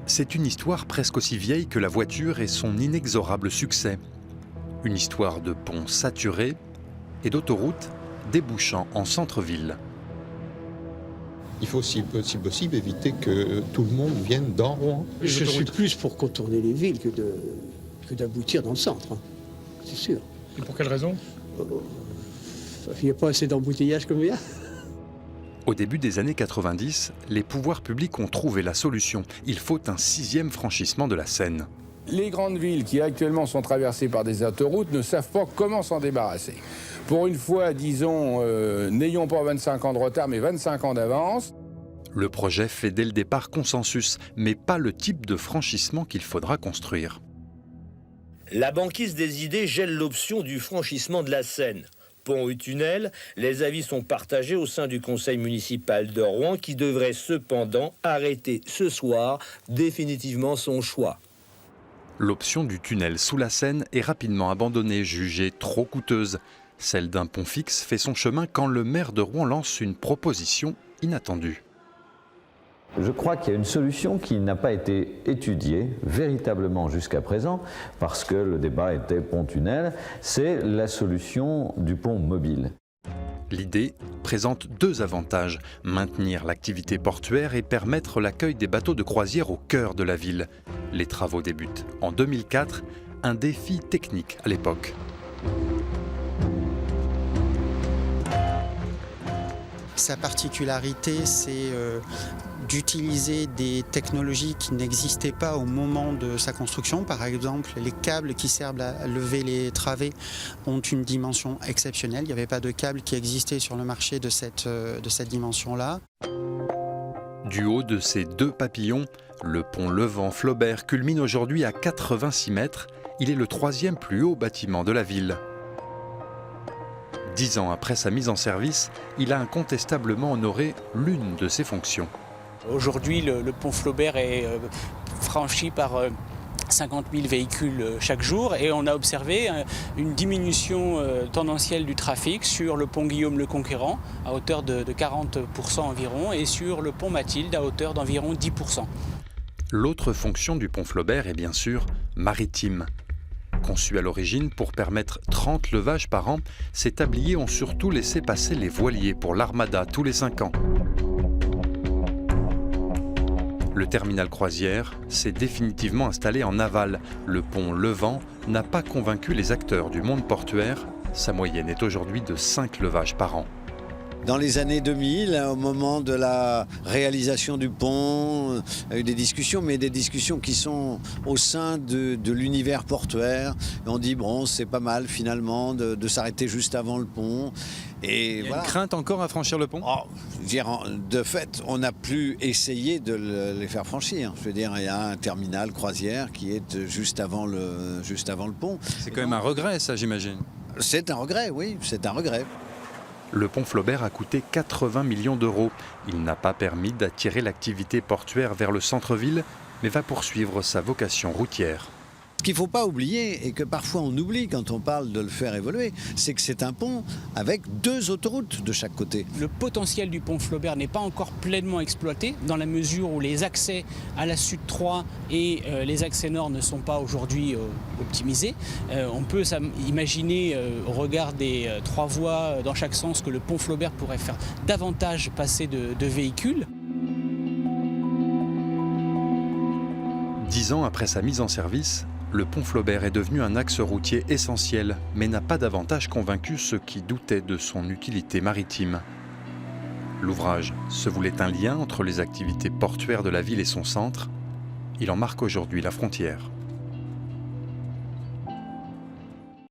C'est une histoire presque aussi vieille que la voiture et son inexorable succès. Une histoire de ponts saturés et d'autoroutes débouchant en centre-ville. Il faut, si possible, éviter que tout le monde vienne dans Rouen. Je suis plus pour contourner les villes que d'aboutir dans le centre, hein. C'est sûr. Et pour quelle raison? Il n'y a pas assez d'embouteillages comme il y a. Au début des années 90, les pouvoirs publics ont trouvé la solution. Il faut un 6e franchissement de la Seine. Les grandes villes qui actuellement sont traversées par des autoroutes ne savent pas comment s'en débarrasser. Pour une fois, disons, n'ayons pas 25 ans de retard, mais 25 ans d'avance. Le projet fait dès le départ consensus, mais pas le type de franchissement qu'il faudra construire. La banquise des idées gèle l'option du franchissement de la Seine. Pont ou tunnel, les avis sont partagés au sein du conseil municipal de Rouen qui devrait cependant arrêter ce soir définitivement son choix. L'option du tunnel sous la Seine est rapidement abandonnée, jugée trop coûteuse. Celle d'un pont fixe fait son chemin quand le maire de Rouen lance une proposition inattendue. Je crois qu'il y a une solution qui n'a pas été étudiée véritablement jusqu'à présent, parce que le débat était pont-tunnel, c'est la solution du pont mobile. L'idée présente 2 avantages, maintenir l'activité portuaire et permettre l'accueil des bateaux de croisière au cœur de la ville. Les travaux débutent en 2004, un défi technique à l'époque. Sa particularité, c'est d'utiliser des technologies qui n'existaient pas au moment de sa construction. Par exemple, les câbles qui servent à lever les travées ont une dimension exceptionnelle. Il n'y avait pas de câbles qui existaient sur le marché de cette dimension-là. Du haut de ces 2 papillons, le pont Levant-Flaubert culmine aujourd'hui à 86 mètres. Il est le 3e plus haut bâtiment de la ville. 10 ans après sa mise en service, il a incontestablement honoré l'une de ses fonctions. Aujourd'hui, le pont Flaubert est franchi par 50 000 véhicules chaque jour et on a observé une diminution tendancielle du trafic sur le pont Guillaume le Conquérant à hauteur de 40% environ et sur le pont Mathilde à hauteur d'environ 10%. L'autre fonction du pont Flaubert est bien sûr maritime. Conçu à l'origine pour permettre 30 levages par an, ces tabliers ont surtout laissé passer les voiliers pour l'armada tous les 5 ans. Le terminal croisière s'est définitivement installé en aval. Le pont Levant n'a pas convaincu les acteurs du monde portuaire. Sa moyenne est aujourd'hui de 5 levages par an. Dans les années 2000, au moment de la réalisation du pont, il y a eu des discussions, mais des discussions qui sont au sein de l'univers portuaire. Et on dit, bon, c'est pas mal finalement de s'arrêter juste avant le pont. Et il y a voilà. une crainte encore à franchir le pont? De fait, on n'a plus essayé de les faire franchir. Je veux dire, il y a un terminal croisière qui est juste avant le pont. C'est quand même un regret, ça, j'imagine. C'est un regret, oui, c'est un regret. Le pont Flaubert a coûté 80 millions d'euros. Il n'a pas permis d'attirer l'activité portuaire vers le centre-ville, mais va poursuivre sa vocation routière. Ce qu'il ne faut pas oublier, et que parfois on oublie quand on parle de le faire évoluer, c'est que c'est un pont avec 2 autoroutes de chaque côté. Le potentiel du pont Flaubert n'est pas encore pleinement exploité, dans la mesure où les accès à la Sud 3 et les accès nord ne sont pas aujourd'hui optimisés. On peut imaginer, au regard des 3 voies dans chaque sens, que le pont Flaubert pourrait faire davantage passer de véhicules. 10 ans après sa mise en service, le pont Flaubert est devenu un axe routier essentiel, mais n'a pas davantage convaincu ceux qui doutaient de son utilité maritime. L'ouvrage se voulait un lien entre les activités portuaires de la ville et son centre. Il en marque aujourd'hui la frontière.